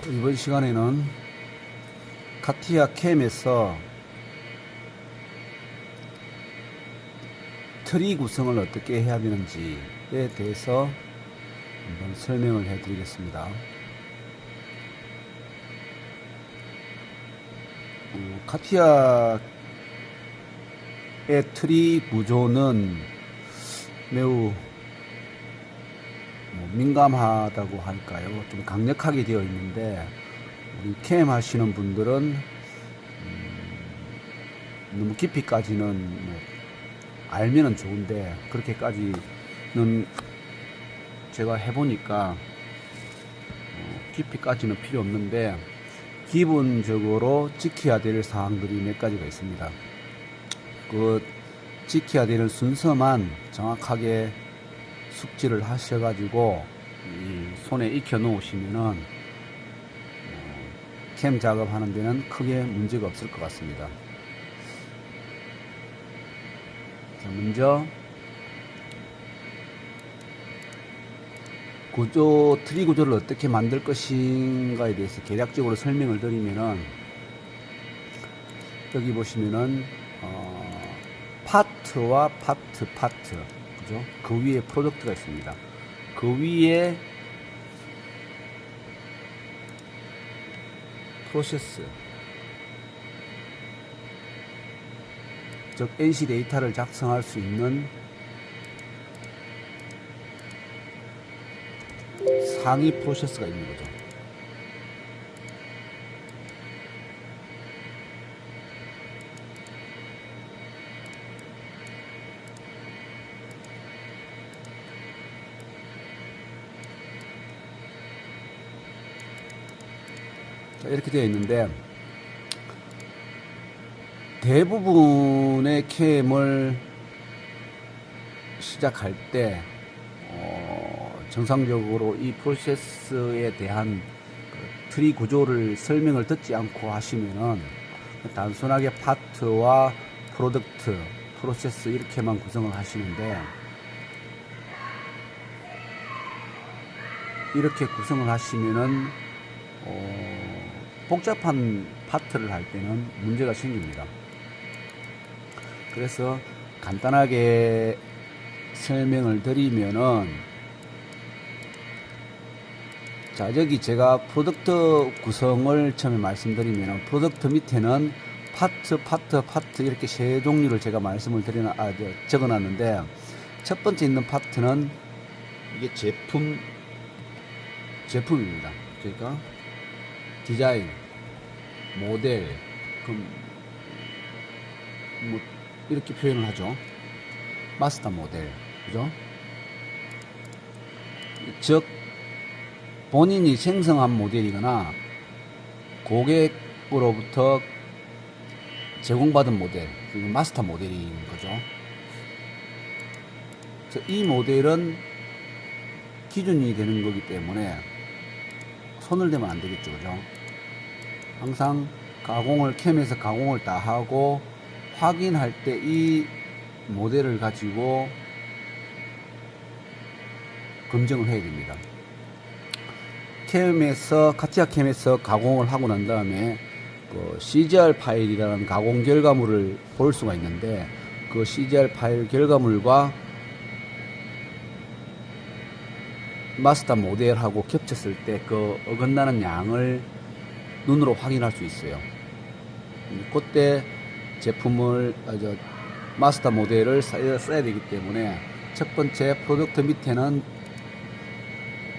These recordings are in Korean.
이번 시간에는 카티아 캠에서 트리 구성을 어떻게 해야 되는지에 대해서 한번 설명을 해 드리겠습니다. 카티아의 트리 구조는 매우 민감하다고 할까요? 좀 강력하게 되어 있는데, 우리 캠 하시는 분들은 너무 깊이까지는 알면은 좋은데, 그렇게까지는 제가 해보니까 깊이까지는 필요 없는데, 기본적으로 지켜야 될 사항들이 몇 가지가 있습니다. 그 지켜야 되는 순서만 정확하게 숙지를 하셔가지고 이 손에 익혀 놓으시면은 캠 작업하는 데는 크게 문제가 없을 것 같습니다. 자, 먼저 트리 구조를 어떻게 만들 것인가에 대해서 개략적으로 설명을 드리면은, 여기 보시면은 파트와 파트 그죠? 그 위에 프로덕트가 있습니다. 그 위에 프로세스, 즉 NC 데이터를 작성할 수 있는 상위 프로세스가 있는 거죠. 자, 이렇게 되어 있는데, 대부분의 캠을 시작할 때 정상적으로 이 프로세스에 대한 트리 구조를 설명을 듣지 않고 하시면은 단순하게 파트와 프로덕트, 프로세스 이렇게만 구성을 하시는데, 이렇게 구성을 하시면은 복잡한 파트를 할 때는 문제가 생깁니다. 그래서 간단하게 설명을 드리면은, 자, 여기 제가 프로덕트 구성을 처음에 말씀드리면은, 프로덕트 밑에는 파트 이렇게 세 종류를 제가 말씀을 적어놨는데, 첫 번째 있는 파트는 이게 제품입니다. 그러니까 디자인, 모델, 이렇게 표현을 하죠. 마스터 모델, 그죠? 즉, 본인이 생성한 모델이거나 고객으로부터 제공받은 모델, 마스터 모델인 거죠. 이 모델은 기준이 되는 거기 때문에 손을 대면 안 되겠죠, 그죠? 항상 캠에서 가공을 다 하고 확인할 때 이 모델을 가지고 검증을 해야 됩니다. 카티아 캠에서 가공을 하고 난 다음에 그 CGR 파일이라는 가공 결과물을 볼 수가 있는데, 그 CGR 파일 결과물과 마스터 모델하고 겹쳤을 때 그 어긋나는 양을 눈으로 확인할 수 있어요. 그때 제품을 마스터 모델을 써야 되기 때문에, 첫 번째 프로덕트 밑에는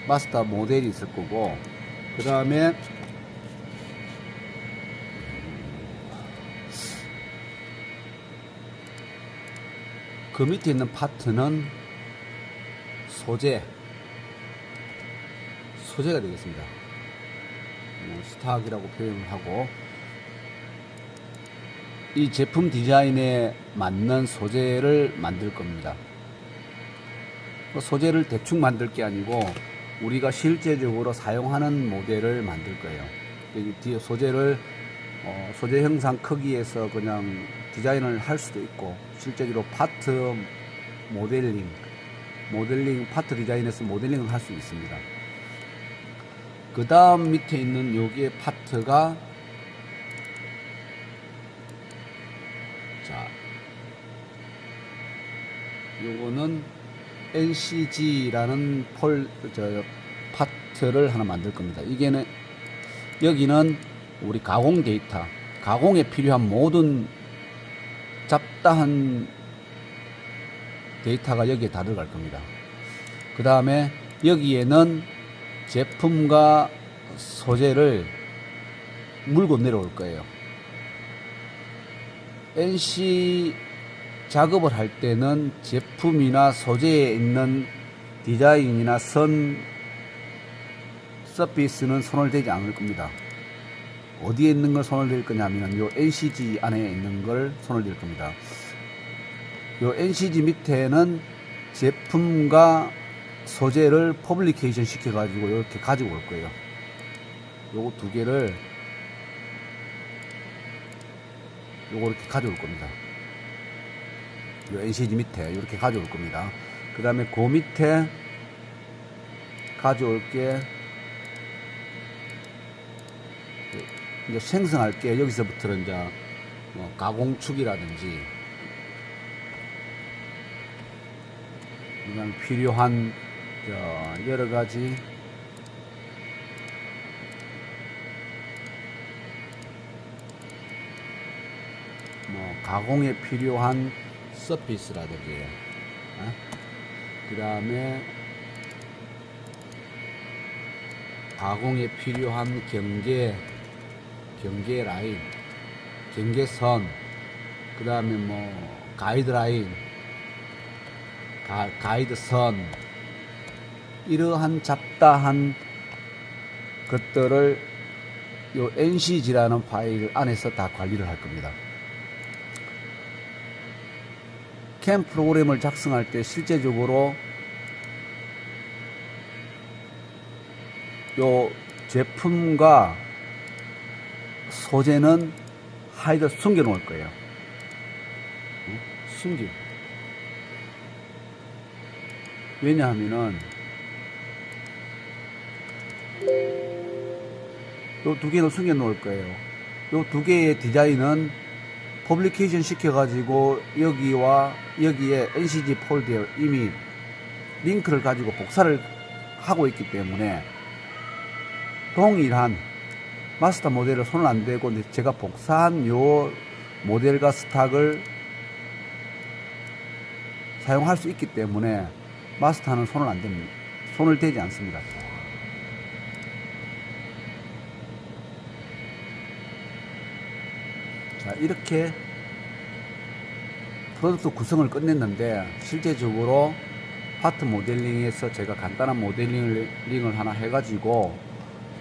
마스터 모델이 있을 거고, 그 다음에 그 밑에 있는 파트는 소재가 되겠습니다. 스탁이라고 표현을 하고, 이 제품 디자인에 맞는 소재를 만들 겁니다. 소재를 대충 만들 게 아니고 우리가 실제적으로 사용하는 모델을 만들 거예요. 이 소재를 소재 형상 크기에서 그냥 디자인을 할 수도 있고, 실제적으로 파트 모델링 파트 디자인에서 모델링을 할 수 있습니다. 그 다음 밑에 있는 여기에 파트가 자 요거는 NCG라는 파트를 하나 만들 겁니다. 이게는 여기는 우리 가공 데이터, 가공에 필요한 모든 잡다한 데이터가 여기에 다 들어갈 겁니다. 그 다음에 여기에는 제품과 소재를 물고 내려올 거예요. NC 작업을 할 때는 제품이나 소재에 있는 디자인이나 선, 서피스는 손을 대지 않을 겁니다. 어디에 있는 걸 손을 댈 거냐면 요 NCG 안에 있는 걸 손을 댈 겁니다. 요 NCG 밑에는 제품과 소재를 퍼블리케이션 시켜 가지고 이렇게 가지고 올 거예요. 요거 두 개를 요거 이렇게 가져올 겁니다. 요 NCG 밑에 이렇게 가져올 겁니다. 그 다음에 그 밑에 가져올 게 이제 생성할 게 여기서부터는 이제 뭐 가공축이라든지 그다음 필요한 여러 가지 뭐 가공에 필요한 서피스라든지 그 다음에 가공에 필요한 경계 라인, 경계선, 그 다음에 뭐 가이드라인, 가이드선, 이러한 잡다한 것들을 요 NCG라는 파일 안에서 다 관리를 할 겁니다. CAM 프로그램을 작성할 때 실제적으로 요 제품과 소재는 하이드 숨겨 놓을 거예요. 숨김. 왜냐하면은 요 두 개는 숨겨 놓을 거예요. 요 두 개의 디자인은 퍼블리케이션 시켜가지고 여기와 여기에 NCG 폴더에 이미 링크를 가지고 복사를 하고 있기 때문에 동일한 마스터 모델을 손을 안 대고 제가 복사한 요 모델과 스탁을 사용할 수 있기 때문에 마스터는 손을 안 댑니다. 손을 대지 않습니다. 자, 이렇게 프로덕트 구성을 끝냈는데 실제적으로 파트 모델링에서 제가 간단한 모델링을 하나 해가지고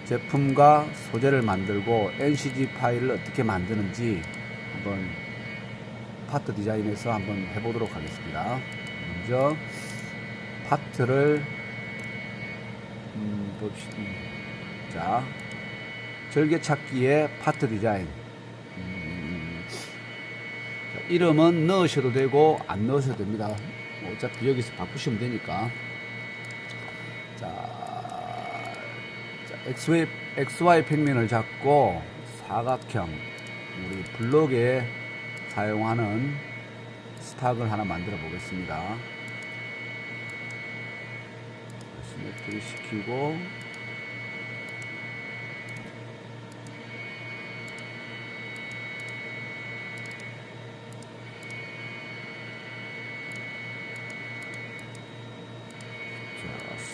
제품과 소재를 만들고 NCG 파일을 어떻게 만드는지 한번 파트 디자인에서 한번 해보도록 하겠습니다. 먼저 파트를 봅시다. 자, 절개찾기의 파트 디자인. 이름은 넣으셔도 되고 안 넣으셔도 됩니다. 어차피 여기서 바꾸시면 되니까. XY 평면을 잡고 사각형, 우리 블록에 사용하는 스탁을 하나 만들어 보겠습니다. 시메트리 시키고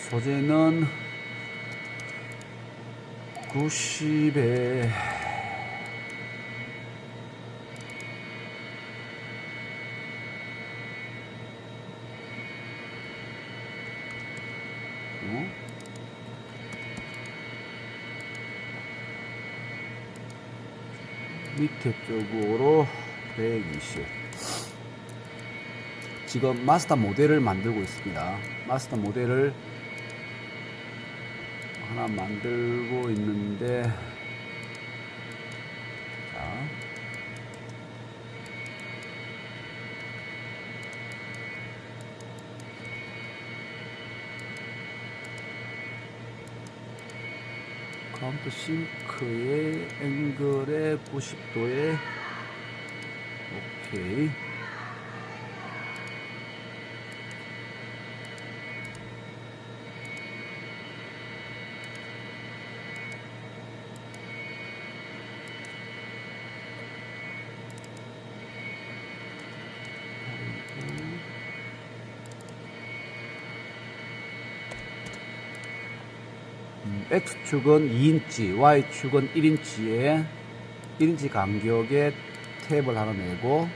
소재는 90에 밑에 쪽으로 120. 지금 마스터 모델을 만들고 있습니다. 마스터 모델을 하나 만들고 있는데, 자, 카운터 싱크의 앵글의 90도에 오케이. X축은 2인치, Y축은 1인치에 1인치 간격의 탭을 하나 내고,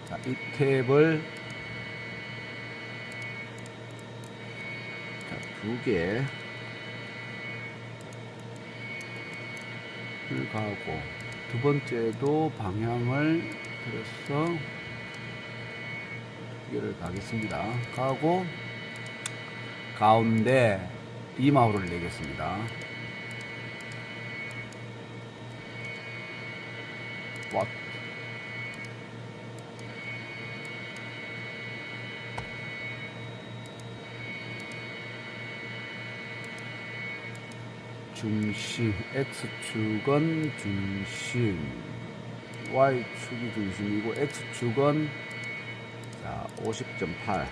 자, 이 탭을 두 개 가고, 두 번째도 방향을 그래서 두 개를 가겠습니다. 가고 가운데 2마우를 내겠습니다. 왓. 중심, X축은 중심, Y축이 중심이고 X축은 자 50.8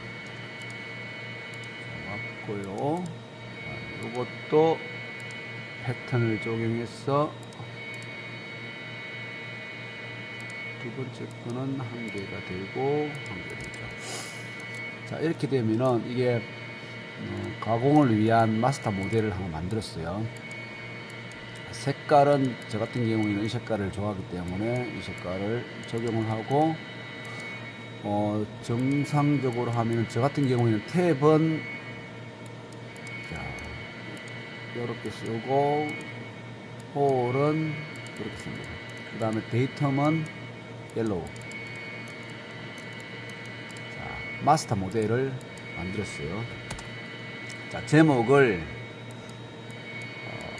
맞고요. 이것도 패턴을 적용해서 두 번째 거는 한 개가 되고 한 개 되죠. 자, 이렇게 되면은 이게 가공을 위한 마스터 모델을 한번 만들었어요. 색깔은 저 같은 경우에는 이 색깔을 좋아하기 때문에 이 색깔을 적용을 하고, 정상적으로 하면 저 같은 경우에는 탭은 이렇게 쓰고 홀은 이렇게 씁니다. 그 다음에 데이텀은 옐로우. 자, 마스터 모델을 만들었어요. 자, 제목을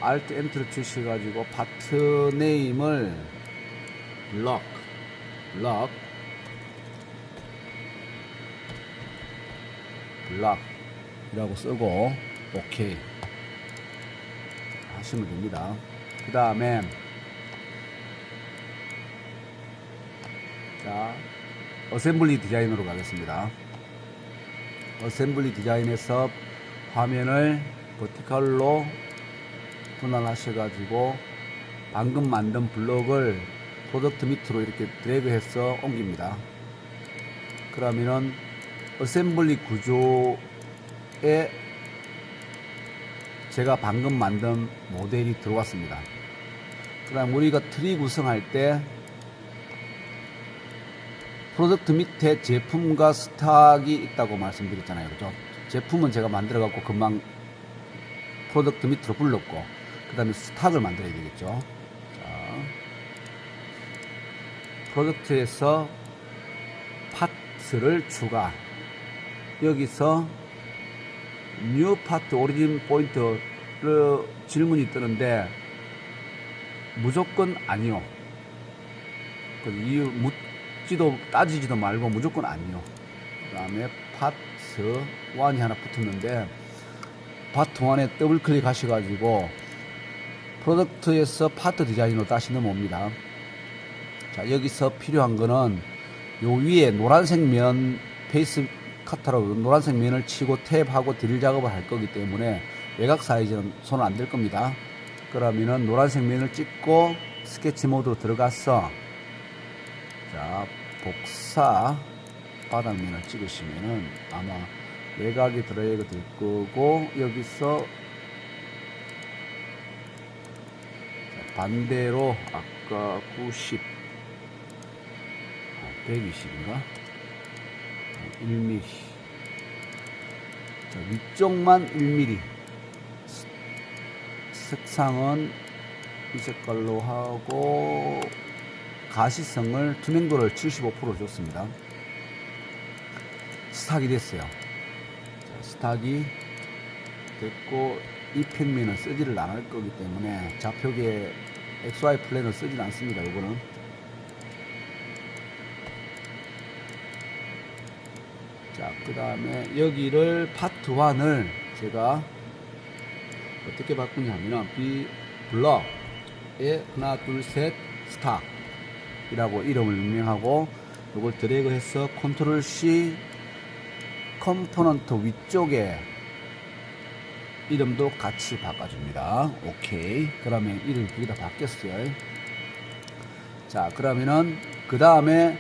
Alt Enter를 치셔가지고 파트 네임을 블럭 이라고 쓰고 오케이 하시면 됩니다. 그 다음에 자, 어셈블리 디자인으로 가겠습니다. 어셈블리 디자인에서 화면을 버티컬로 분할하셔가지고 방금 만든 블록을 프로덕트 밑으로 이렇게 드래그해서 옮깁니다. 그러면은 어셈블리 구조에 제가 방금 만든 모델이 들어왔습니다. 그 다음 우리가 트리 구성할 때 프로덕트 밑에 제품과 스탁이 있다고 말씀드렸잖아요. 그죠? 제품은 제가 만들어 갖고 금방 프로덕트 밑으로 불렀고, 그 다음에 스탁을 만들어야 되겠죠. 자, 프로덕트에서 파트를 추가, 여기서 뉴 파트 오리진 포인트를 질문이 뜨는데 무조건 아니요. 그 이유 묻지도 따지지도 말고 무조건 아니요. 그 다음에 파트 1이 하나 붙었는데 파트 1에 더블 클릭 하셔가지고 프로덕트에서 파트 디자인으로 다시 넘어옵니다. 자, 여기서 필요한 거는 요 위에 노란색 면 페이스 카타로 노란색 면을 치고 탭하고 드릴 작업을 할 거기 때문에 외곽 사이즈는 손 안 댈 겁니다. 그러면은 노란색 면을 찍고 스케치 모드로 들어가서 자, 복사 바닥면을 찍으시면은 아마 외곽이 드래그 될 거고, 여기서 반대로 아까 90 120인가 1mm, 자, 위쪽만 1mm, 색상은 이 색깔로 하고 가시성을 투명도를 75% 줬습니다. 스탁이 됐어요. 자, 스탁이 됐고 이 평면은 쓰지를 않을 거기 때문에 좌표기에 XY 플랜을 쓰지는 않습니다. 요거는 자, 그 다음에 여기를 파트 1을 제가 어떻게 바꾸냐면은 블럭에 하나 둘 셋 스탁이라고 이름을 명명하고 이걸 드래그해서 컨트롤 C 컴포넌트 위쪽에 이름도 같이 바꿔줍니다. 오케이. 그러면 이름이 두 개 다 바뀌었어요. 자, 그러면은 그 다음에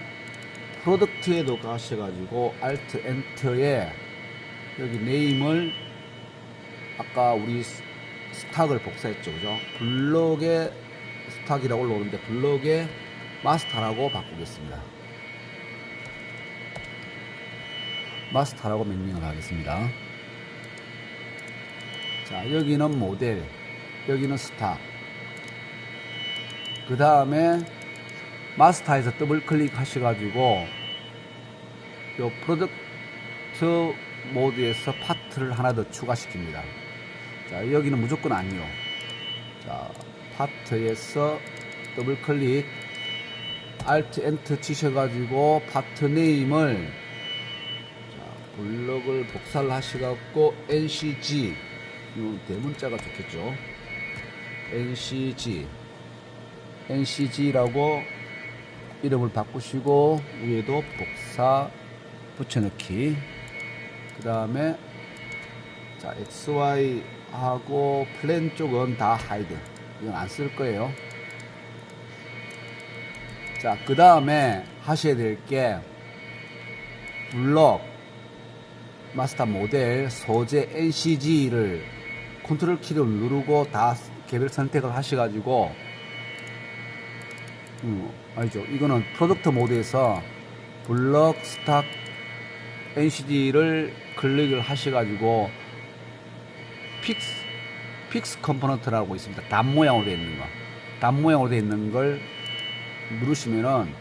프로덕트에도 가셔가지고 Alt Enter에 여기 네임을 아까 우리 스탁을 복사했죠, 그죠? 블록에 스탁이라고 올라오는데 블록에 마스터라고 바꾸겠습니다. 마스터라고 명명을 하겠습니다. 자, 여기는 모델, 여기는 스탁. 그 다음에 마스터에서 더블 클릭 하셔가지고 요 프로덕트 모드에서 파트를 하나 더 추가시킵니다. 자, 여기는 무조건 아니요. 자, 파트에서 더블 클릭 Alt Enter 치셔가지고 파트 네임을 자, 블럭을 복사를 하셔갖고 NCG 이 대문자가 좋겠죠. NCG라고 이름을 바꾸시고 위에도 복사 붙여넣기. 그 다음에 자 XY 하고 플랜 쪽은 다 하이드. 이건 안 쓸 거예요. 자, 그 다음에 하셔야 될 게 블럭 마스터 모델 소재 NCG를 컨트롤 키를 누르고 다 개별 선택을 하셔가지고 아니죠. 이거는 프로덕트 모드에서 블럭 스탁 NCG를 클릭을 하셔가지고 픽스 컴포넌트라고 있습니다. 단 모양으로 되어 있는 거. 단 모양으로 되어 있는 걸 누르시면은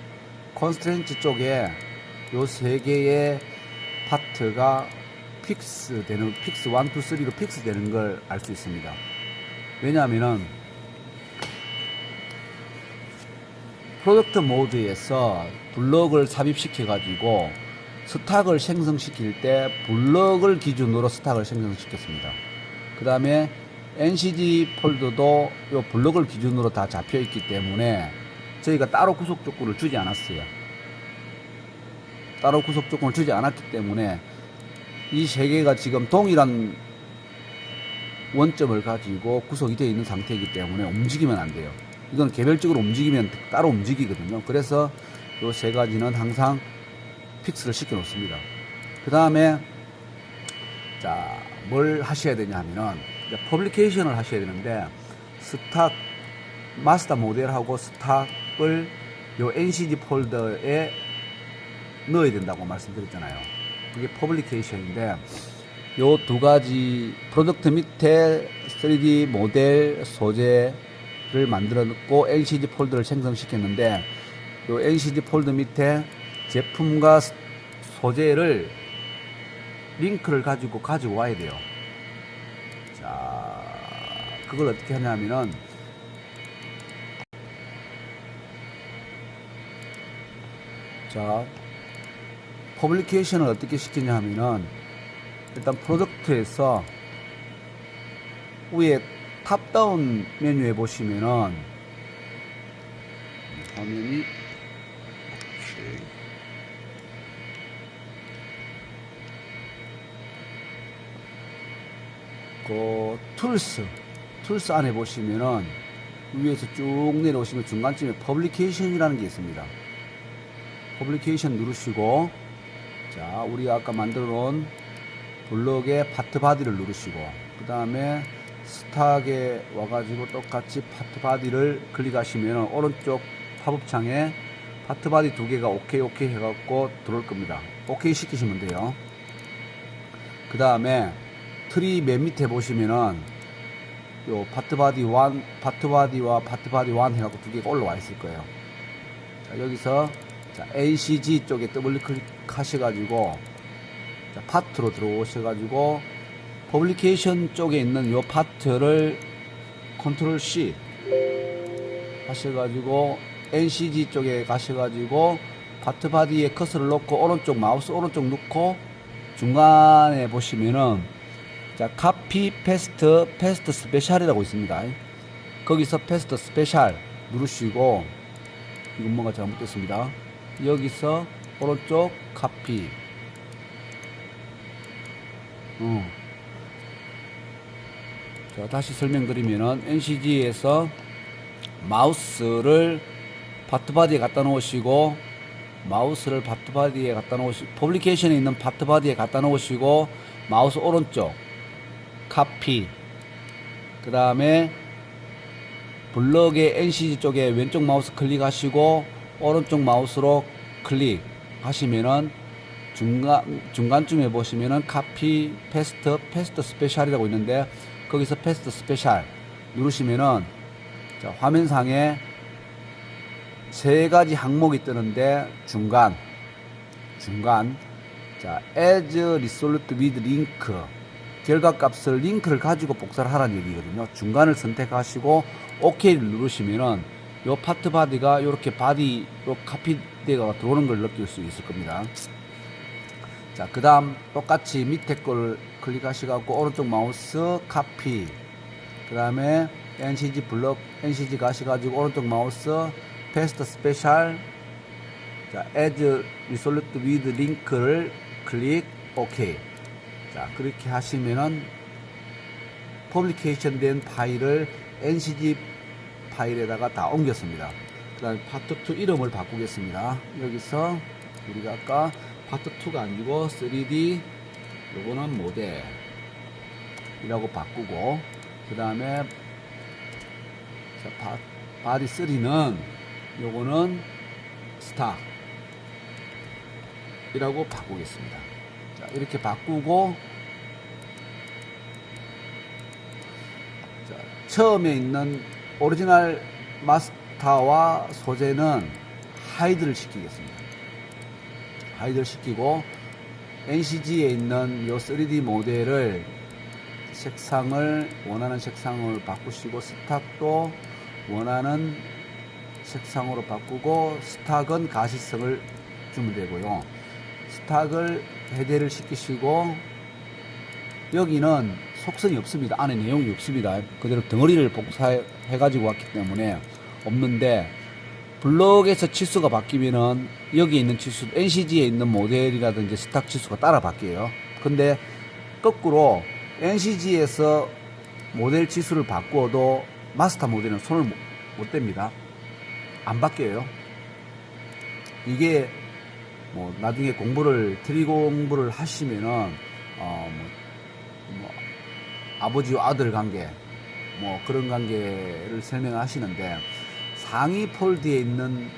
컨스트레인트 쪽에 요 세 개의 파트가 픽스 되는, 픽스 1, 2, 3로 픽스 되는 걸 알 수 있습니다. 왜냐하면은 프로덕트 모드에서 블럭을 삽입시켜 가지고 스탁을 생성시킬 때 블럭을 기준으로 스탁을 생성시켰습니다. 그 다음에 NCG 폴더도 이 블럭을 기준으로 다 잡혀 있기 때문에 저희가 따로 구속 조건을 주지 않았어요. 따로 구속 조건을 주지 않았기 때문에 이 세 개가 지금 동일한 원점을 가지고 구속이 되어 있는 상태이기 때문에 움직이면 안 돼요. 이건 개별적으로 움직이면 따로 움직이거든요. 그래서 이 세 가지는 항상 픽스를 시켜 놓습니다. 그 다음에 자, 뭘 하셔야 되냐 하면은 퍼블리케이션을 하셔야 되는데 스탁 마스터 모델하고 스탁을 요 NCG 폴더에 넣어야 된다고 말씀드렸잖아요. 그게 퍼블리케이션인데 요 두 가지 프로덕트 밑에 3D 모델 소재를 만들어 놓고 NCG 폴더를 생성시켰는데 요 NCG 폴더 밑에 제품과 소재를 링크를 가지고 와야 돼요. 자, 그걸 어떻게 하냐면은 자, 퍼블리케이션을 어떻게 시키냐 하면은 일단 프로덕트에서 위에 탑다운 메뉴에 보시면은 화면이 그 툴스 안에 보시면은 위에서 쭉 내려오시면 중간쯤에 퍼블리케이션이라는 게 있습니다. 퍼블리케이션 누르시고 자, 우리가 아까 만들어 놓은 블럭의 파트 바디를 누르시고 그 다음에 스탁에 와가지고 똑같이 파트 바디를 클릭하시면 오른쪽 팝업 창에 파트 바디 두 개가 오케이 해갖고 들어올 겁니다. 오케이 시키시면 돼요. 그 다음에 트리 맨 밑에 보시면은 요 파트 바디와 파트 바디 1 해갖고 두 개가 올라와 있을 거예요. 자, 여기서 자, NCG 쪽에 더블 클릭 하셔가지고 자, 파트로 들어오셔가지고 퍼블리케이션 쪽에 있는 요 파트를 컨트롤 C 하셔가지고 NCG 쪽에 가셔가지고 파트 바디에 커서를 놓고 오른쪽 마우스 오른쪽 놓고 중간에 보시면은 자, 카피 패스트 스페셜이라고 있습니다. 거기서 패스트 스페셜 누르시고, 이건 뭔가 잘못됐습니다. 여기서 오른쪽 카피. 자, 다시 설명드리면은 NCG에서 마우스를 파트바디에 갖다 놓으시고, 마우스를 파트바디에 갖다 놓으시고, 퍼블리케이션에 있는 파트바디에 갖다 놓으시고, 마우스 오른쪽 카피, 그 다음에 블럭의 NCG 쪽에 왼쪽 마우스 클릭하시고 오른쪽 마우스로 클릭하시면은 중간쯤에 보시면은 카피 패스트 스페셜이라고 있는데, 거기서 패스트 스페셜 누르시면은 자, 화면상에 세 가지 항목이 뜨는데, 중간 자, as resolved with link, 결과값을 링크를 가지고 복사를 하라는 얘기거든요. 중간을 선택하시고 OK를 누르시면은 요 파트 바디가 요렇게 바디 요 카피대가 들어오는 걸 느낄 수 있을 겁니다. 자, 그 다음 똑같이 밑에 걸 클릭하시고 오른쪽 마우스 카피, 그 다음에 NCG 블럭 NCG 가셔가지고 오른쪽 마우스 패스트 스페셜, 자, add resolved with link를 클릭 OK. 자, 그렇게 하시면은 퍼블리케이션 된 파일을 NCG 파일에다가 다 옮겼습니다. 그 다음에 파트 2 이름을 바꾸겠습니다. 여기서 우리가 아까 파트 2가 아니고 3D, 요거는 모델이라고 바꾸고, 그 다음에 바디 3는 요거는 스타이라고 바꾸겠습니다. 자, 이렇게 바꾸고, 자, 처음에 있는 오리지널 마스터와 소재는 하이드를 시키겠습니다. 하이드를 시키고 NCG에 있는 요 3D 모델을 원하는 색상을 바꾸시고, 스탁도 원하는 색상으로 바꾸고, 스탁은 가시성을 주면 되고요. 스탁을 해제를 시키시고, 여기는 속성이 없습니다. 안에 내용이 없습니다. 그대로 덩어리를 복사해 가지고 왔기 때문에 없는데, 블록에서 치수가 바뀌면은 여기 있는 치수, NCG에 있는 모델이라든지 스탁 치수가 따라 바뀌어요. 근데 거꾸로 NCG에서 모델 치수를 바꾸어도 마스터 모델은 손을 못 댑니다. 안 바뀌어요. 이게 뭐 나중에 트리 공부를 하시면은 아버지와 아들 관계, 뭐 그런 관계를 설명하시는데, 상위 폴드에 있는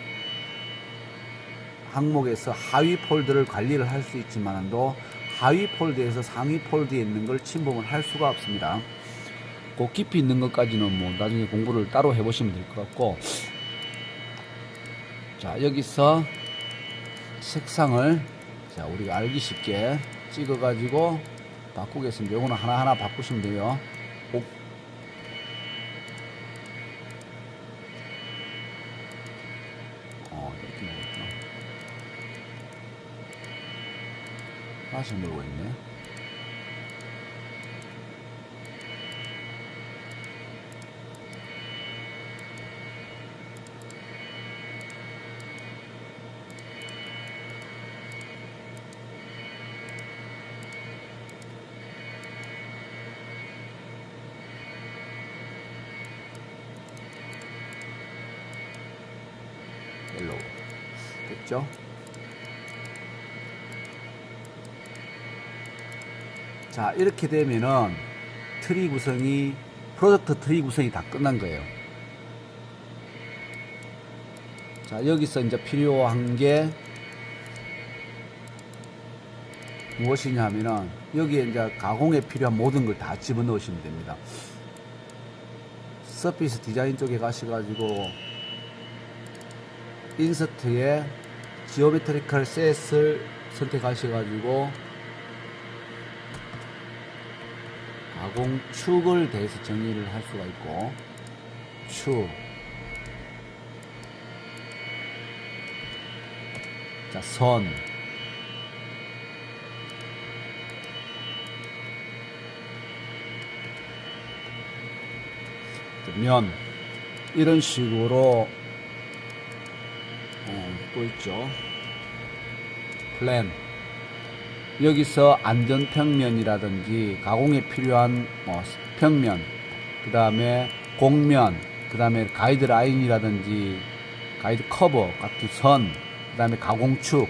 항목에서 하위 폴드를 관리를 할 수 있지만도 하위 폴드에서 상위 폴드에 있는 걸 침범을 할 수가 없습니다. 그 깊이 있는 것까지는 뭐 나중에 공부를 따로 해보시면 될 것 같고, 자, 여기서 색상을 자, 우리가 알기 쉽게 찍어 가지고 바꾸겠습니다. 요거는 하나하나 바꾸시면 돼요. 이렇게 나오구나. 다시 누르고 있네. 옐로우 됐죠? 자, 이렇게 되면은 프로젝트 트리 구성이 다 끝난 거예요. 자, 여기서 이제 필요한 게 무엇이냐 하면은, 여기에 이제 가공에 필요한 모든 걸 다 집어넣으시면 됩니다. 서피스 디자인 쪽에 가셔가지고 인서트에 지오메트리컬 셋을 선택하셔가지고 가공 축을 대해서 정의를 할 수가 있고, 축, 자, 선, 면 이런 식으로 또 있죠. 플랜 여기서 안전평면이라든지 가공에 필요한 평면, 그 다음에 곡면, 그 다음에 가이드라인이라든지 가이드 커버 같은 선, 그 다음에 가공축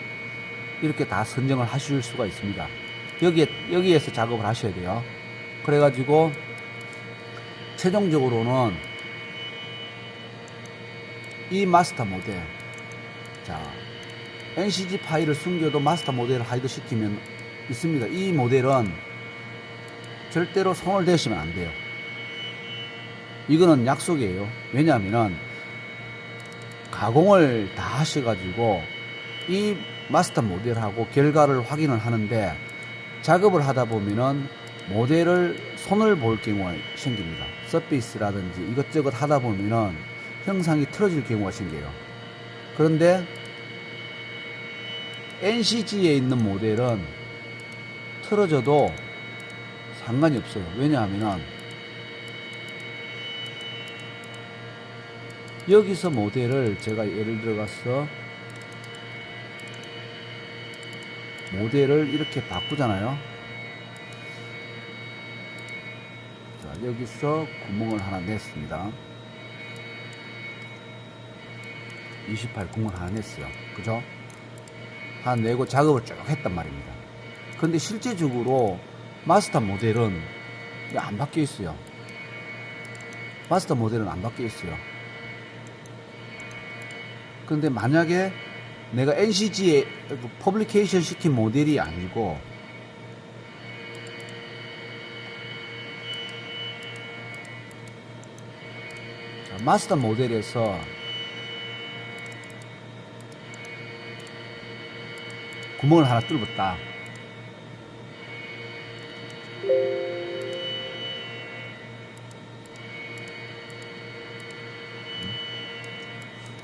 이렇게 다 선정을 하실 수가 있습니다. 여기에서 작업을 하셔야 돼요. 그래가지고 최종적으로는 이 마스터 모델, 자 NCG 파일을 숨겨도 마스터 모델을 하이드 시키면 있습니다. 이 모델은 절대로 손을 대시면 안 돼요. 이거는 약속이에요. 왜냐하면 가공을 다 하셔가지고 이 마스터 모델하고 결과를 확인을 하는데 작업을 하다 보면은 모델을 손을 볼 경우가 생깁니다. 서페이스라든지 이것저것 하다 보면은 형상이 틀어질 경우가 생겨요. 그런데 NCG에 있는 모델은 틀어져도 상관이 없어요. 왜냐하면 여기서 모델을 제가 예를 들어가서 모델을 이렇게 바꾸잖아요. 자, 여기서 구멍을 하나 냈습니다. 28 구멍을 하나 냈어요. 그죠? 하나 내고 작업을 쭉 했단 말입니다. 근데 실제적으로 마스터 모델은 안 바뀌어 있어요. 마스터 모델은 안 바뀌어 있어요. 근데 만약에 내가 NCG에 퍼블리케이션 시킨 모델이 아니고 자, 마스터 모델에서 구멍을 하나 뚫었다.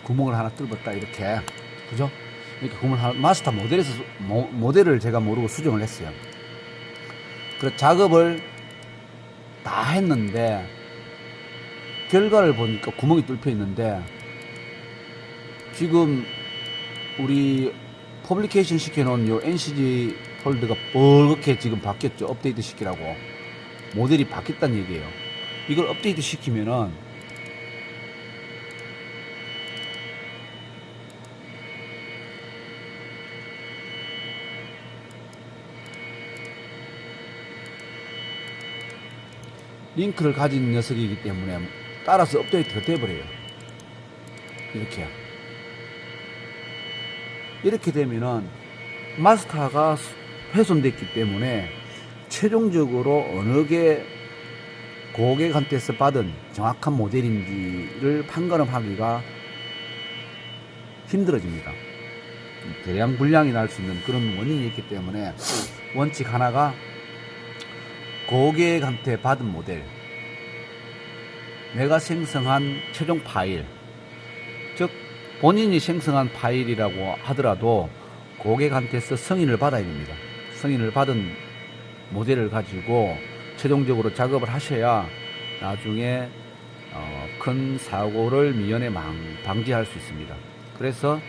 구멍을 하나 뚫었다 이렇게, 그죠? 이렇게 구멍을 하나, 마스터 모델에서 모델을 제가 모르고 수정을 했어요. 그래서 작업을 다 했는데 결과를 보니까 구멍이 뚫혀 있는데 지금 우리 퍼블리케이션 시켜놓은 요 NCG 폴드가 뻘겋게 지금 바뀌었죠. 업데이트 시키라고 모델이 바뀌었다는 얘기예요. 이걸 업데이트 시키면은 링크를 가진 녀석이기 때문에 따라서 업데이트가 돼버려요. 이렇게요. 이렇게 되면은 마스터가 훼손됐기 때문에 최종적으로 어느 게 고객한테서 받은 정확한 모델인지를 판가름하기가 힘들어집니다. 대량 불량이 날 수 있는 그런 원인이 있기 때문에 원칙 하나가 고객한테 받은 모델, 내가 생성한 최종 파일, 즉 본인이 생성한 파일이라고 하더라도 고객한테서 승인을 받아야 됩니다. 승인을 받은 모델을 가지고 최종적으로 작업을 하셔야 나중에 큰 사고를 미연에 방지할 수 있습니다. 그래서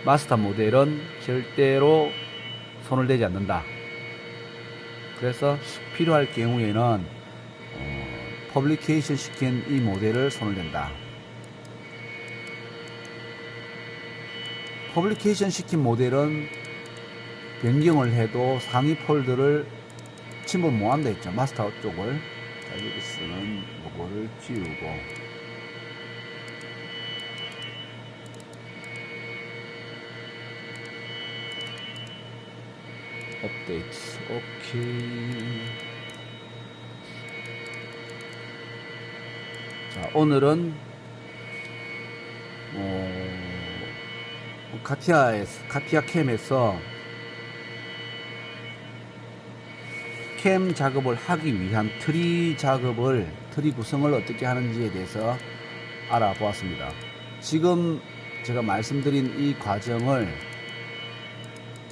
마스터 모델은 절대로 손을 대지 않는다. 그래서 필요할 경우에는 퍼블리케이션 시킨 이 모델을 손을 댄다. 퍼블리케이션 시킨 모델은 변경을 해도 상위 폴더를 침범 못한다 했죠. 마스터 쪽을. 자, 여기서는 이거를 지우고 업데이트. 오케이. 자, 오늘은 카티아 캠에서 캠 작업을 하기 위한 트리 구성을 어떻게 하는지에 대해서 알아보았습니다. 지금 제가 말씀드린 이 과정을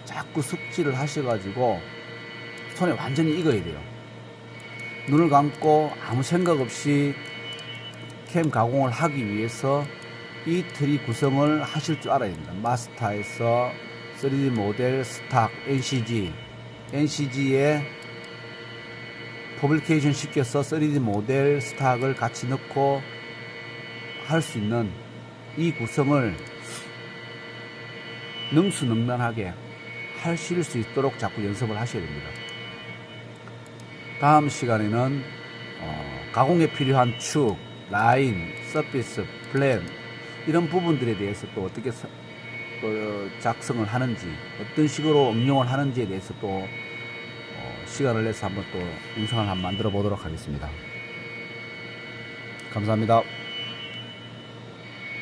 자꾸 숙지를 하셔가지고 손에 완전히 익어야 돼요. 눈을 감고 아무 생각 없이 캠 가공을 하기 위해서 이 트리 구성을 하실 줄 알아야 됩니다. 마스터에서 3D 모델, 스탁, NCG에 퍼블리케이션 시켜서 3D 모델, 스탁을 같이 넣고 할 수 있는 이 구성을 능수능란하게 하실 수 있도록 자꾸 연습을 하셔야 됩니다. 다음 시간에는 가공에 필요한 축, 라인, 서피스, 플랜 이런 부분들에 대해서 또 어떻게 작성을 하는지, 어떤 식으로 응용을 하는지에 대해서 또 시간을 내서 한번 또 영상을 한번 만들어 보도록 하겠습니다. 감사합니다.